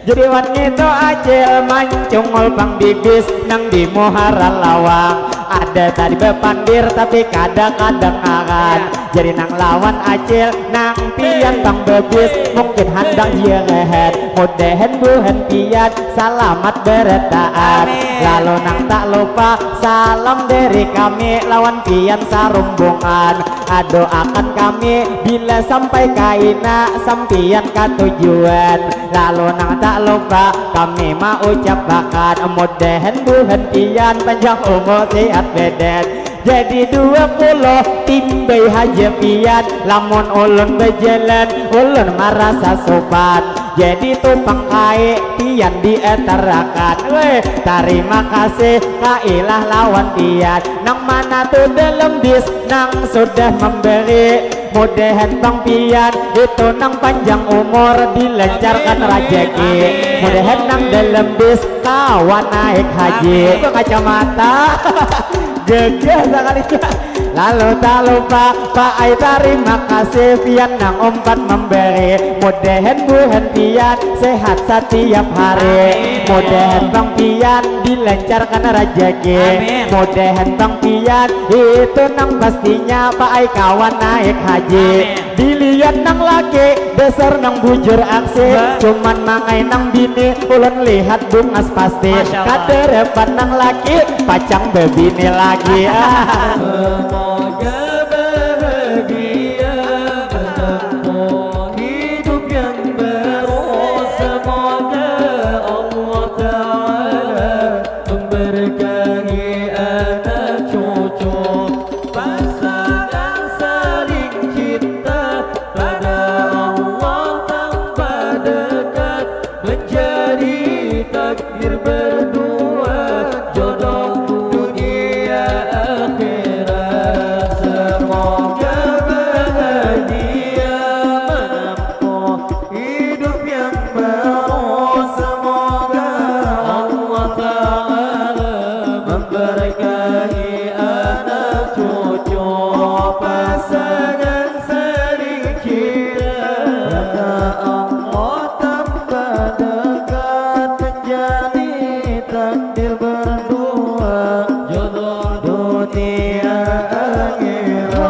Jadi wanita acil mancungol pang bibis nang di muhara lawang. Ada tadi bepandir tapi kadang-kadang akan. Jadi nang lawan acil nang pian bang bebis mungkin handang yerehet mudehen buhen pian selamat beretaan. Lalu nang tak lupa salam dari kami lawan pian sarumbungan. Doakan kami bila sampai kaina sampian katujuan. Lalu nang tak lupa kami mau ucapkan mudehen buhen pian panjang umur sehat beden. Jadi 20 timbay haja pian lamun ulun berjalan ulun merasa sopan. Jadi tumpang kae pian dietarakan. Weh, terima kasih kailah lawan pian nang mana tuh dalam bis nang sudah memberi mudahan bang pian itu nang panjang umur dilancarkan rezeki. Mudahan nang dalam bis kawan naik haji itu kacamata gagah sekali. Lalu tak lupa Pak Ai terima kasih pian nang umpat memberi mudahan buhan pian sehat setiap hari. Mudahan bang pian dilancarkan rezeki. Mudahan bang pian itu nang pastinya Pak Ai kawan naik haji. Dilihat nang laki dasar nang bujur aksi cuman mangai nang bini ulun lihat bungas pasti. Kaderepan nang laki pacang bebini lagi. Semoga bahagia menempuh hidup yang baru. Semoga Allah Ta'ala memberkahi anak cucu, pasangan saling cinta pada Allah tanpa dekat, menjadi takdir berdua jodoh dunia akhirat. Semoga bahagia menempuh hidup yang baru. Semoga Allah Ta'ala memberkahi anak cucu, pasangan saling cinta pada Allah tanpa dekat, menjadi takdir berdua jodoh dunia akhirat.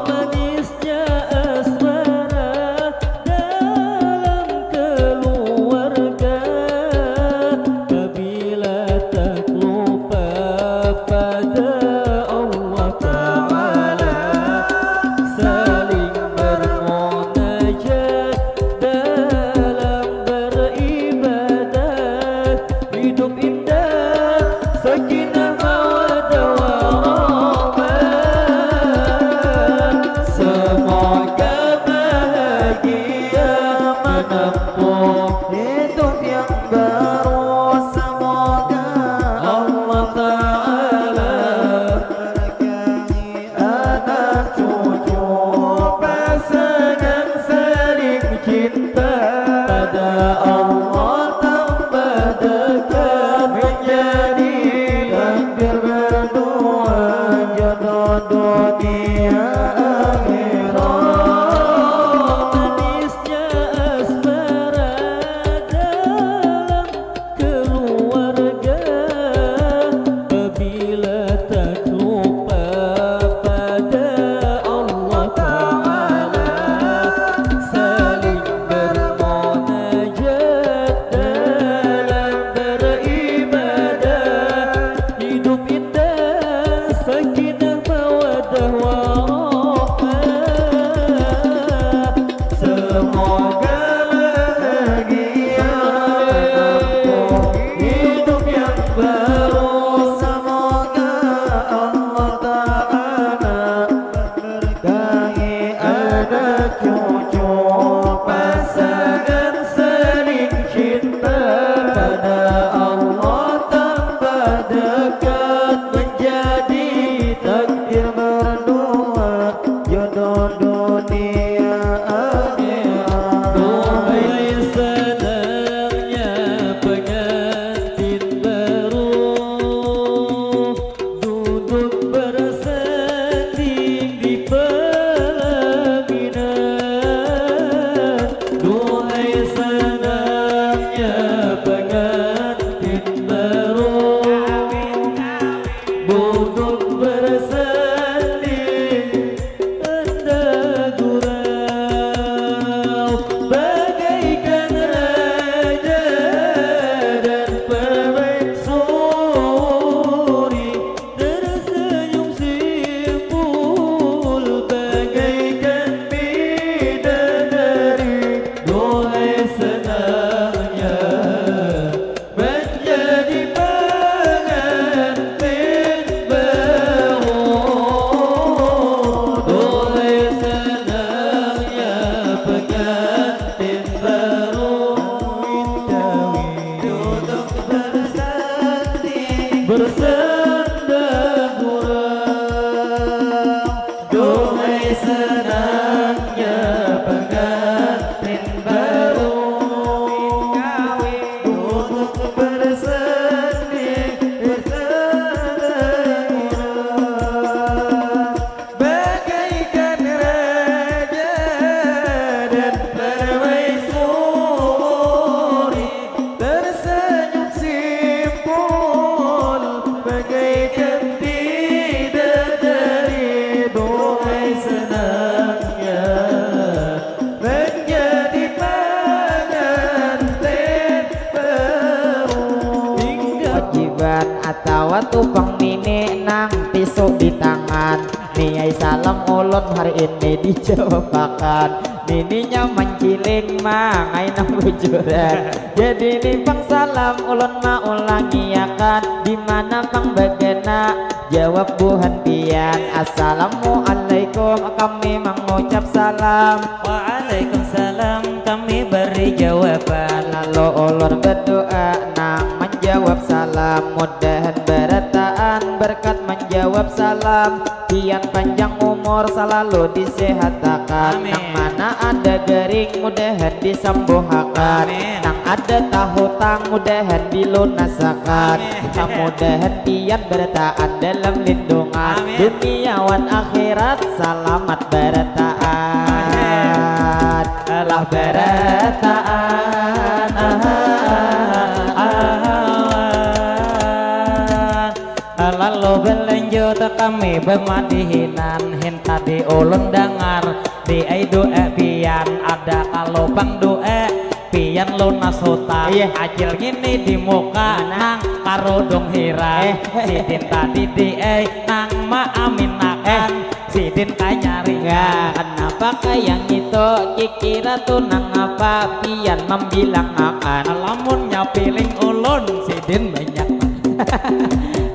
Manisnya asmara dalam keluarga, bila tak lupa pada Allah Ta'ala, saling bermunajat dalam beribadat, hidup indah sakinah mawaddah warahmah. Semoga bahagia menempuh hidup yang baru. Semoga Allah Ta'ala memberkahi anak cucu, pasangan saling cinta pada Allah tanpa dekat, menjadi takdir berdua jodoh dunia akhirat. Manisnya asmara dalam keluarga, bila tak lupa pada Allah Ta'ala, saling bermunajat uban atau tupang nini nang pisau di tangan. Niai salam ulun hari ini dijawabakan. Nininya menciling mangai nang bujuran. Jadi ni pang salam ulun ma ulangi akan. Dimana pang bagena jawab buhan pian. Assalamualaikum kami mengucap salam. Waalaikumsalam kami beri jawaban. Lalu ulun berdoa nang menjawab salam. Mudahan berataan berkat menjawab salam. Pian panjang umur selalu disehatkan. Amin. Nang mana ada gering mudahan disembuhkan. Amin. Nang ada tahu tang mudahan dilunasakan. Mudahan pian bertahan dalam lindungan. Amin. Duniawan akhirat selamat bertahan. Allah bertahan. Lalu berlanjut kami bermadihinan. Hin tadi ulun dengar di doa pian ada kalau bang doa pian lunas hutang. Acil gini di muka nang karo dong hirang. Sidin tadi di nang maaminakan. Sidin kanyari Ya, kenapa kayak itu kikira tuh nang apa pian membilang akan. alamunnya piling ulun sidin banyak.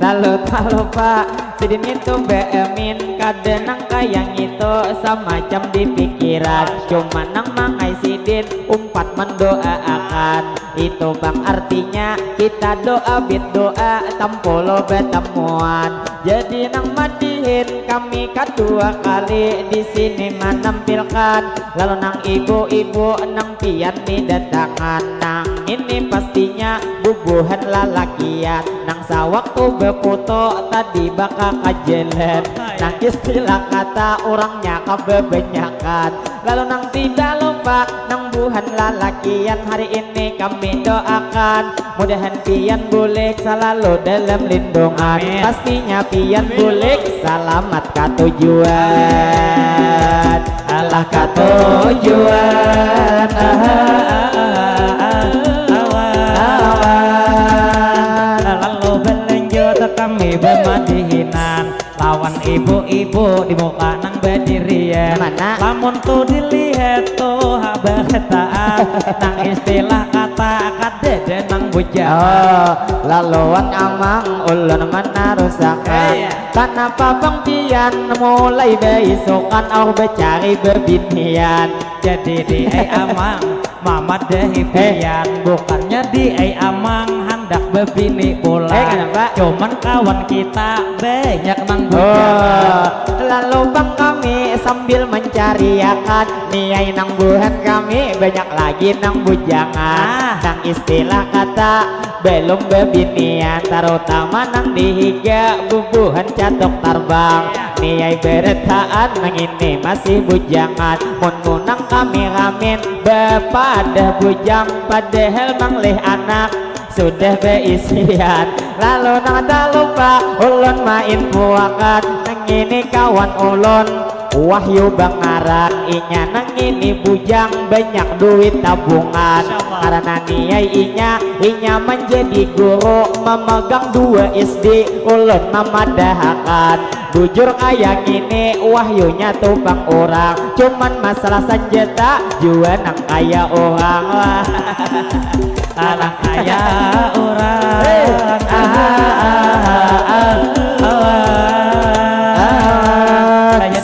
Lalu tak lupa sidin itu beemin kadenang kayak itu semacam di pikiran. Cuma nang mangai sidin umpat mendoakan. Itu bang artinya kita doa bit doa tampolo betemuan. Jadi nang madihin kami kedua kali di sini menampilkan. Lalu nang ibu-ibu nang pian nih datangan. Nang ini pastinya bubuhan lalakian. Nang sawaktu befoto tadi bakal kajelan. Nang istilah kata orangnya kebebanyakan. Lalu nang tidak lupa nang buhan lalakian. Hari ini kami doakan mudahan pian boleh selalu dalam lindungan. Amin. Pastinya pian boleh selamat ke tujuan. Allah ke tujuan. Lalu berlanjut kami bermadihinan. Lawan ibu-ibu di muka nang berdirian. Mana? Lamun tuh dilihat tuh habataan. Nang istilah kata kadede nang bujang. Oh, laluan amang ulun menarusakan. Kenapa bang pian mulai besokan aku becari berbinian. Jadi di amang mama dehi pian. Bukannya di amang hendak bebini pula. Kenapa? Cuman kawan kita banyak nang Oh, bujang. lalu bang kami sambil mencariakan. Niai nang buhan kami banyak lagi nang bujangan. Nang istilah kata belum bebinian. Terutama nang dihiga bubuhan catok tarbang. Niai beretaan nang ini masih bujangan. Munang kami ramin bepada bujang. Padahal mangleh anak sudah beisian. Lalu nang tak lupa ulun main puakan. Nang ini kawan ulun Wahyu bang ngaran inya nang ini bujang banyak duit tabungan. Karena niai inya menjadi guru memegang 2 SD ulun memadahakan. Bujur kayak gini wahyunya tuh bang orang. Cuman masalah senjata jua nang kaya orang. Alang kaya orang.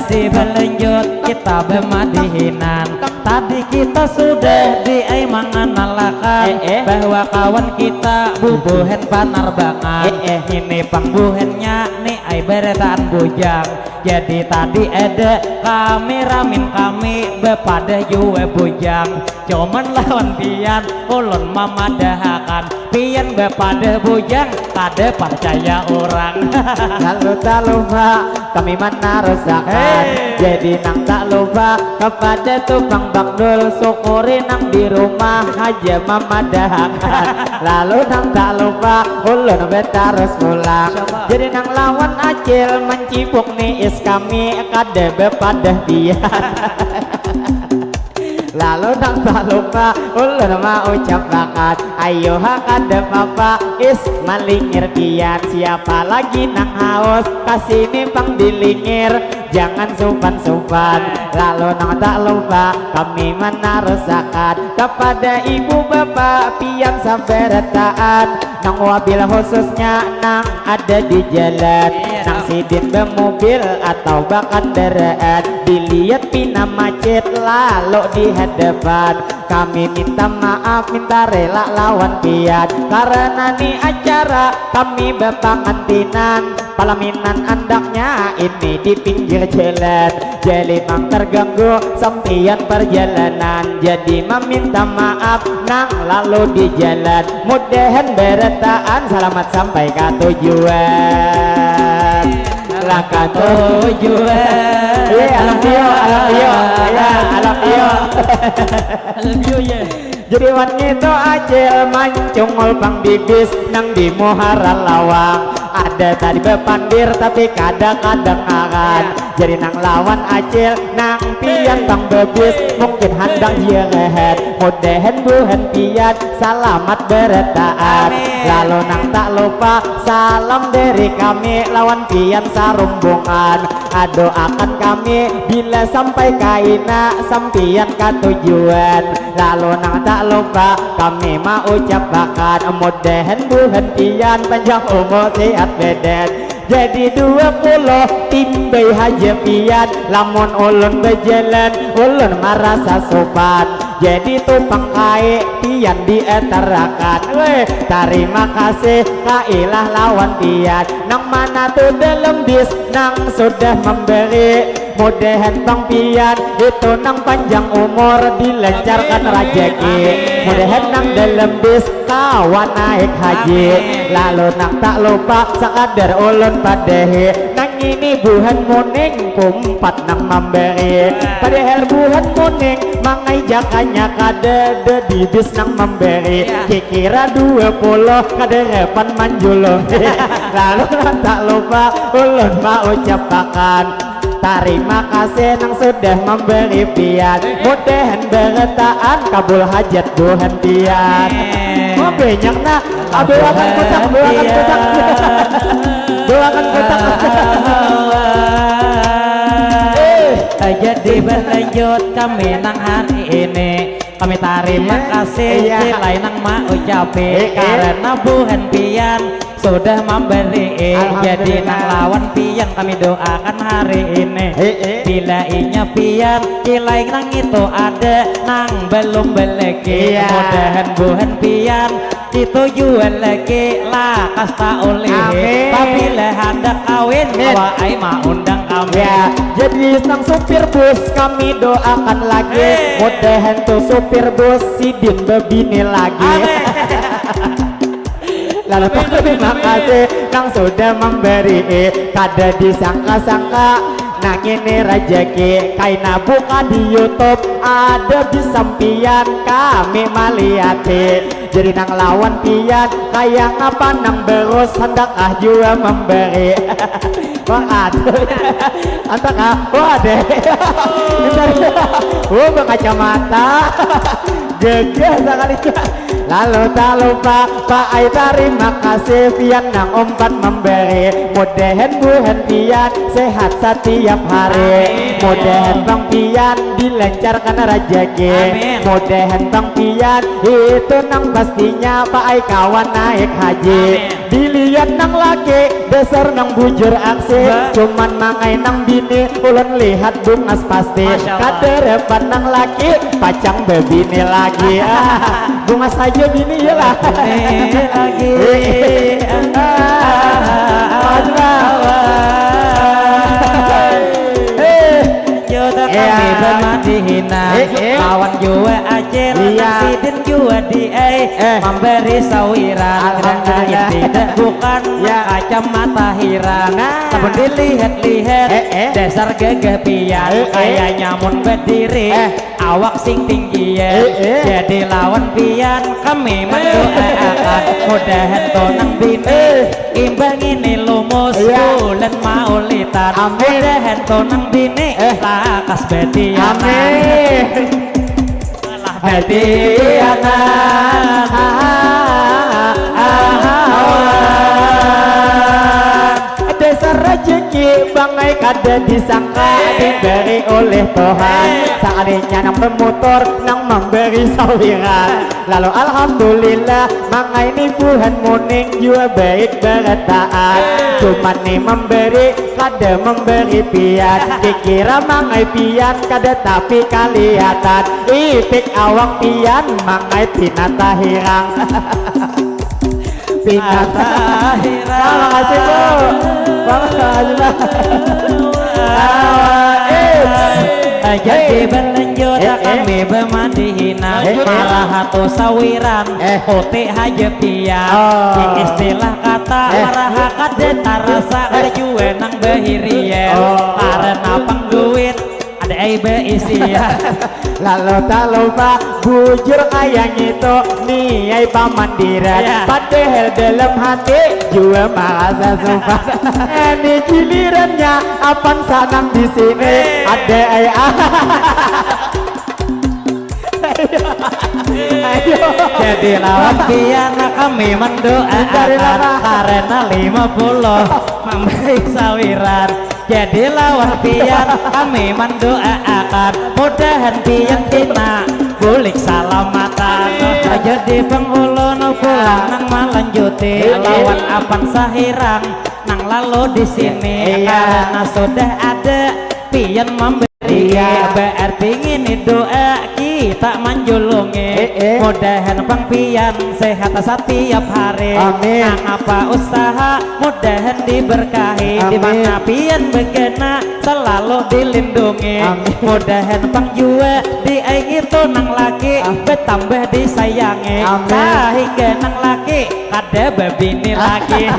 Jadi berlanjut kita bermadihinan. Tadi kita sudah mengenalkan bahwa kawan kita bubuhen penerbangan. Ini pangbuhennya nih ai beretaan bujang. Jadi tadi ada kami ramin kami bepada juwe bujang. Cuman lawan pian ulun memadahakan. Pian bepada bujang kada percaya orang. Lalu tak lupa kami menarusakan. Jadi nang tak lupa kepada tukang bakdul syukuri nang di rumah aja memadahakan. Lalu nang tak lupa ulun betarus pulang. Jadi nang lawan acil mencipuk nih is kami kada bepadah dia. Lalu nang tak lupa ulun mau ucap bakat. Ayo hakada papa is malingir pian. Siapa lagi nang haus kasih pang dilingir. Jangan supan-supan. Lalu nang tak lupa kami menaruh zakat kepada ibu bapak pian saberetaan. Nang wabil khususnya nang ada di jalan, nang sidin bermobil atau bahkan kendaraan, dilihat pina macet lalu di hadapan. Kami minta maaf, minta rela lawan pian karena nih acara kami berpengantinan palaminan andaknya ini di pinggir jalan. Jadi mang terganggu sampian perjalanan, jadi meminta maaf nang lalu di jalan. Mudahan beretaan selamat sampai ke tujuan. Lah ke tujuan. Alam iyo, alam iyo, ya alam iyo. Alam iyo ya. Jadi wan itu acil mancungol pang bibis nang di muhara lawang. Ada tadi bepandir tapi kadang-kadang akan jadi nang lawan acil nang pian bang bebis mungkin handang dia rehat mudahan buhan pian selamat beretaan. Lalu nang tak lupa salam dari kami lawan pian sarumbungan. Doakan kami bila sampai kaina sampian ke tujuan. Lalu nang tak lupa kami mau ucap bakat mudahan buhan pian panjang umur sehat badan. Jadi 20 timbay haja pian lamun ulun berjalan ulun merasa sopan. Jadi tupang kae pian dietarakan. Weh terima kasih kailah lawan pian nang mana tuh dalam bis nang sudah memberi. Mudahan bang pian itu nang panjang umur dilancarkan rezeki. Mudahan nang dalam bis kawan naik haji. Lalu nang tak lupa sekadar ulun padehi nang ini buhan muning kumpat nang memberi. Padahal buhan muning mangai jakanya kada di bis nang memberi. Kira 20 kaderepan manjulung. Lalu nang tak lupa ulun mau ucapakan terima kasih nang sudah memberi pian. Mudahan beretaan kabul hajat buhan pian. Oh banyak nak akan kotak doakan kotak jadi berlanjut kami nang hari ini kami terima kasih lain nang mau ucapi karena buhan pian sudah memberi. Jadi nang lawan pian kami doakan hari ini bila inya pian kilai nang itu ada nang belum beleki. Mudahan buhan pian ditujuan lagi lah kasta oleh apabila hendak kawin awai ma undang kami. Jadi sang supir bus kami doakan lagi mudahan tuh supir bus sidin bebini lagi. Lalu terima kasih nang sudah memberi kada disangka-sangka nang ini rezeki kaina buka di YouTube ada di sampian kami maliati. Jadi nang lawan pian kayak ngapa nang berus hendakah juga memberi. Wah aduh antakah wah deh berkacamata gegah sekali. Lalu tak lupa Pak Ai terima kasih pian nang umpan memberi. Mudahan buhan pian sehat setiap hari. Mudahan bang pian dilancarkan rezeki. Mudahan bang pian itu nang pastinya Pak Ai kawan naik haji. Dilihat nang laki dasar nang bujur aksi cuman mangai nang bini ulun lihat bungas pasti. Kaderepan nang laki pacang bebini lagi. Bungas aja bini ya lah lagi. Kami bermati hina lawan jua acil sidin jua di memberi sawiran karena tidak bukan kacamata hiran. Namun dilihat-lihat dasar gagah pian kayak nyamun berdiri awak sing tinggi jadi lawan pian kami mendoakan mudahan tonang bini imbang ini lumus bulan maulitan. Mudahan tonang bini lakas betian. hadianan Desa rezeki bangai kada disangka diberi oleh Tuhan sekalinya nang pemotor nang memberi sawiran lalu alhamdulillah mangai ni Tuhan muning jua baik berataan cuman ni memberi kada memberi pian dikira mangai pian kada tapi kelihatan ipik awak pian mangai pinata hirang pinata hirang. Terima kasih Bu. Jadi berlanjut kami bermadihinan marah atau sawiran otik hajepian istilah kata marah kada tarasa kerjue nang behirien karena pangduit ada isian lalu tak lupa bujur ayang itu niai pamandiran padahal dalam hati juga merasa sumpah ini gilirannya apaan sanang di sini ada ayah jadi lawan pian kami mendoakan karena 50 memberi sawiran jadi lawan pian kami mendoakan mudahan pian tina bulik salamatan jadi penghulu pulang nang melanjuti lawan apan sahirang nang lalu di sini karena sudah ada pian memberi berarti ini doa kita menjulungi mudahan pang pian sehat setiap hari nang apa usaha mudahan diberkahi di mana pian begena selalu dilindungi mudahan pang jua di itu nang laki bertambah disayangi sehingga nang laki kada bebini lagi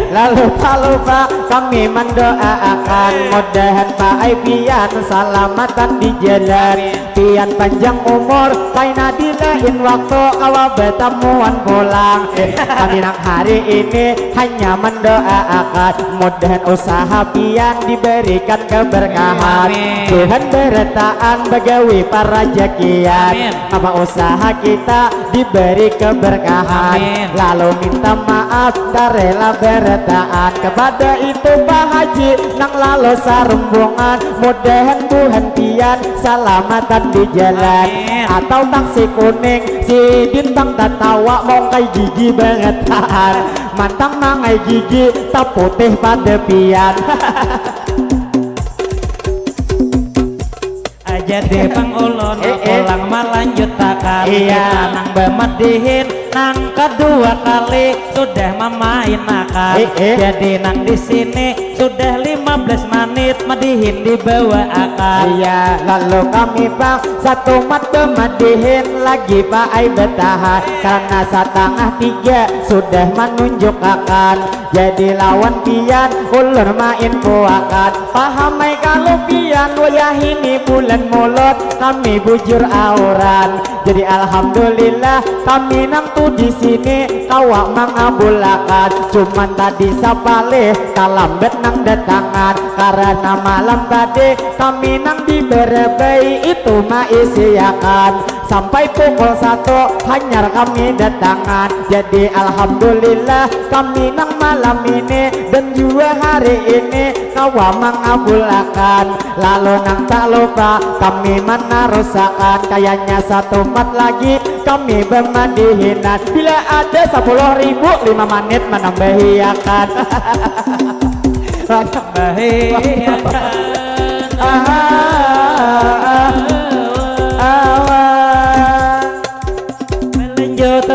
lalu tak lupa kami mendoakan mudahan Pak Pian salamatan di jalan pian panjang umur kaina dilain waktu kawa bertemuan pulang kami nang hari ini hanya mendoakan mudahan usaha pian diberikan keberkahan Tuhan berataan bagawi para jakian apa usaha kita diberi keberkahan lalu minta maaf darela berataan kepada itu Pak Haji nang lalu sarumbungan mudahan Tuhan pian salamatan di jalan atau taksi kuning si bintang tatawa mau kai gigi berataan mantang mangai gigi tak putih pada pian jadi pangulon ulang melanjutakan kita nang bemedihin nang kedua kali sudah memainakan jadi nang di sini sudah 15 menit medihin di bawah akan lalu kami Pak satu mat bemedihin lagi Pak ai bertahan karena setengah 3 sudah menunjuk akan jadi lawan pian ulur main puakan pahamai kalau pian wayah ini bulan mulut kami bujur auran jadi alhamdulillah kami nang tu di sini kawak mengabulakan cuman tadi sapale kalambet nang datangan karena malam tadi kami nang diberebai itu maisiakan sampai pukul 1 hanyar kami datangan jadi alhamdulillah kami nang malam ini dan juga hari ini kawa mengabulakan lalu nang tak lupa kami menarusakan kayaknya satu mat lagi kami bermandihinan bila ada 10.000 5 menit menambahiakan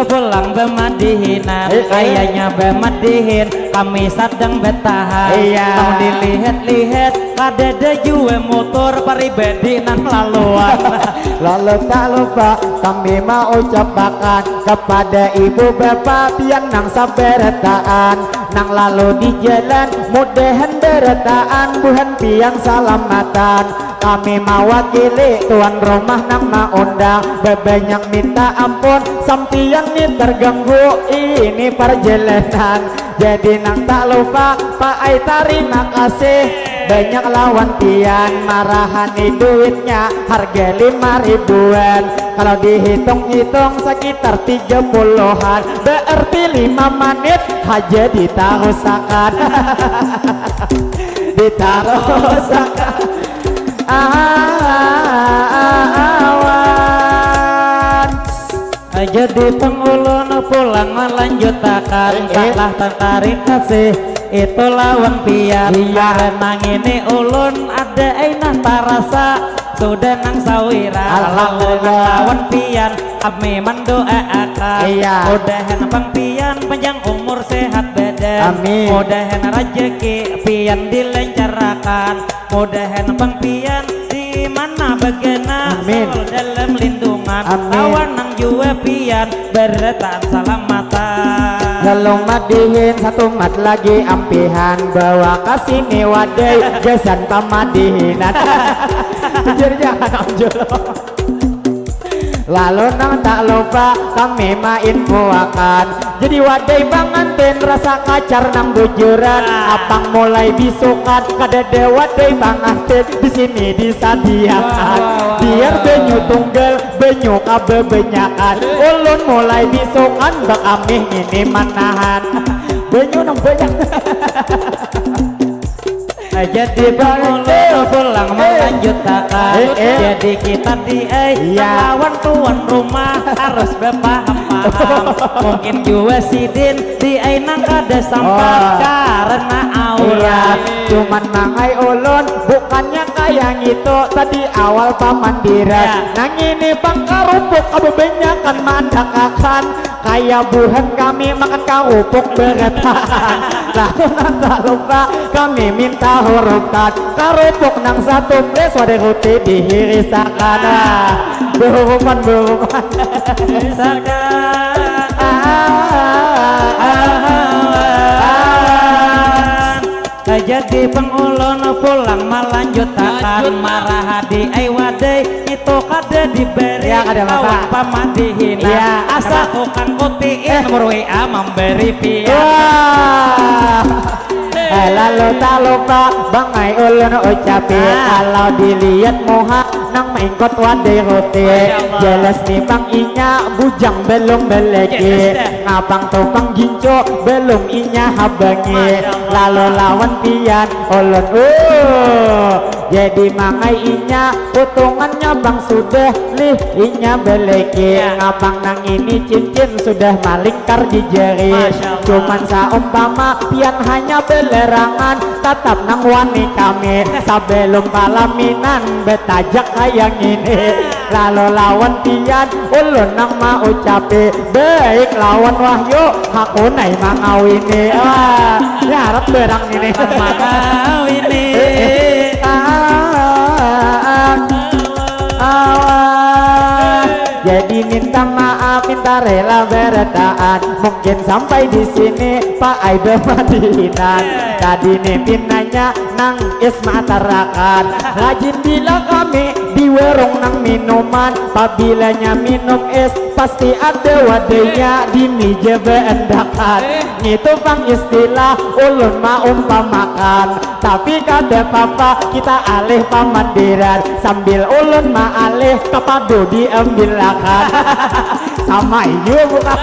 pulang bemadihinan kayaknya bemadihin kami sedang bertahan mau dilihat-lihat ada juga motor pribadi nang laluan lalu tak lupa kami mau ucapkan kepada ibu bapak yang nang saberataan nang lalu di jalan mudahan berataan buhan piang salamatan kami mewakili tuan rumah nang maundang bebanyak minta ampun sampian ini terganggu ini perjalanan jadi nang tak lupa Pak Ai terima kasih banyak lawan pian marahani duitnya harga 5 ribuan Kalau dihitung-hitung sekitar 30-an, berarti 5 menit aja ditarusakan. Ditarusakan awan. Jadi pengulun pulang melanjutakan, taklah tertarik kasih itu lawan pian. Karena ini ulun ada ainah tarasa sudah nang sawira. Lalu lawan pian kami mendoakan, mudahan pang pian panjang umur sehat badan, mudahan rezeki pian dilancarkan, mudahan pang pian di mana bagana selalu dalam lindungan. Lawan nang jua pian bertahan selamatan. Lalu madihin satu mat lagi ampihan, bawa kasini wadai gesan pamadihinan. Jadi jangan omjolo. Lalu nang tak lupa kami main buakan, jadi wadai bangantin rasa kacar nang bujuran. Apang mulai bisukan kadede wadai bangantin di sini disadiakan, biar benyu tunggal benyu kabe benyakan. Ulun mulai bisukan bak amih ini manahan benyu nang banyak. Jadi pengulun pulang melanjutkan, jadi kita di lawan tuan rumah harus berpaham-paham. Mungkin juga sidin di nang kada sampai karena aurat. Cuman mangai ulun bukannya kayak gitu tadi awal pamandiran. Nang ini bang karupuk kebebanyakan mandakakan, kayak buhan kami makan karupuk beretahan. Lalu tak lupa kami minta hurutan karupuk nang satu pres wadah roti dihirisakan. Berurupan jadi pengulun pulang melanjutkan, marah hadi wadai itu kada diberi lawan pamadihinan. Asa tukang kutiin nomor WA memberi pian. Lalu tak lupa bangai ulun ucapin, kalau dilihat muha nang maingkot wadai roti, jelas nih bang inya bujang belum belegi, ngapang tukang ginco belum inya habangi. Lalu lawan pian ulun jadi mangai inya potongannya bang sudah lih inya belegi, ngapang nang ini cincin sudah malingkar di jari. Cuman saumpama pian hanya belerangan, tetap nang wani kami sebelum palaminan betajak kayak ini. Lalu lawan pian ulun nang mau ucapi, baik lawan wahyu aku nai mangau ini. Ya harap berang ini mangau ini. Jadi minta maaf, minta rela bertaan. Mungkin sampai di sini Pak Aido Madihinan. Tadi nih nanya nang Isma Tarakan, rajin bila kami di warung nang minuman. Pabilanya minum es pasti ada wadainya di meja beendakan. Itu bang istilah ulun ma umpamakan, tapi kada papa kita alih pamandiran, sambil ulun ma alih kepadu diambilakan. Sama iyo bukan.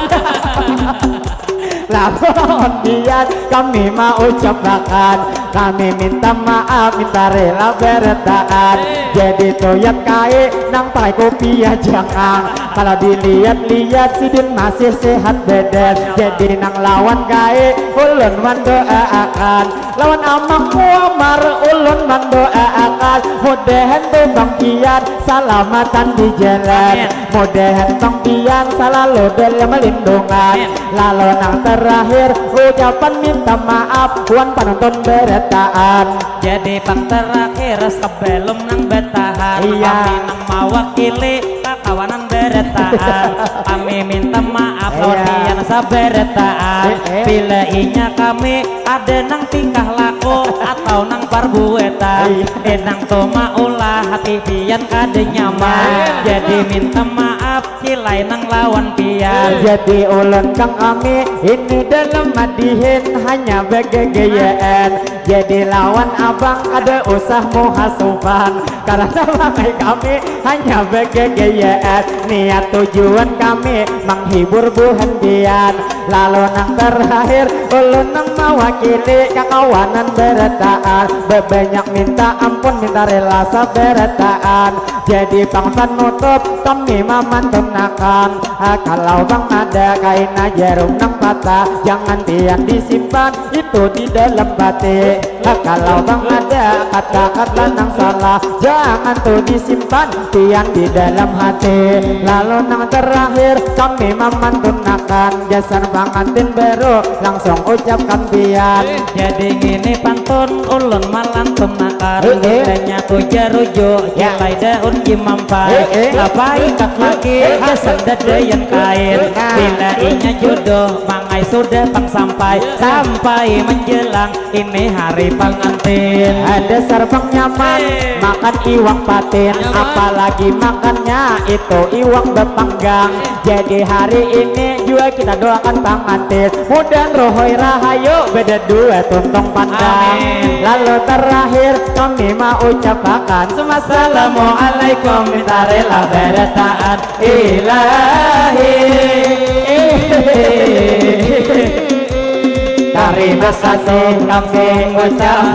Lawan pian kami mau ucapkan, kami minta maaf, minta rela bertaan. Jadi toyat kae nang pakai kopi ya jangan, kalau dilihat-lihat sidin masih sehat badan. Jadi nang lawan kae ulun mendoakan, lawan amang muamar ulun mendoakan. Mudahan tuh bang pian selamatan di jalan, mudahan bang pian selalu dalam lindungan. Lalu nang terakhir ucapan minta maaf wan penonton bertaan. Jadi pang terakhir sebelum nang bertahan, kami nang mewakili kawanan bertaan. Kami minta maaf lawan pian sabertaan, bila inya kami ada nang tingkah laku atau nang perbuatan, nang toma ulah hati pian kada nyaman. Jadi minta maaf kilai nang lawan pian. Jadi ulun kang kami ini dalam madihin hanya begegayaan. Jadi lawan abang kada usah muhasuban, karena bangai kami hanya begegeyaan. Niat tujuan kami menghibur buhendian. Lalu nang terakhir ulun nang mewakili kakawanan beretaan. Bebanyak minta ampun minta rela saberataan. Jadi bangsa nutup kami memantunakan. Kalau bang ada kain jarum nang patah, jangan tiang disimpan itu di dalam batik. Kalau bang ada kata-kata nang salah, jangan tuh disimpan tiang di dalam hati. Lalu nang terakhir kami memantunakan, jasa pengantin baru langsung ucapkan pian. Jadi gini pantun ulun malantunakan, ditanya ku jarujuk jalai daun jimampai. Lapai kak laki kesan dadayan kain, bila inya jodoh mangai sudah pang sampai. Sampai menjelang ini hari pengantin. Ada serpang nyaman makan iwang patin, apalagi makannya itu iwang bepanggang. Jadi hari ini juga kita doakan pengantin, mudah rohoi rahayu beda dua tuntung pandang. Lalu terakhir kami mau ucapkan Assalamualaikum minta rela beretaan ilahi. Terima kasih kami ucap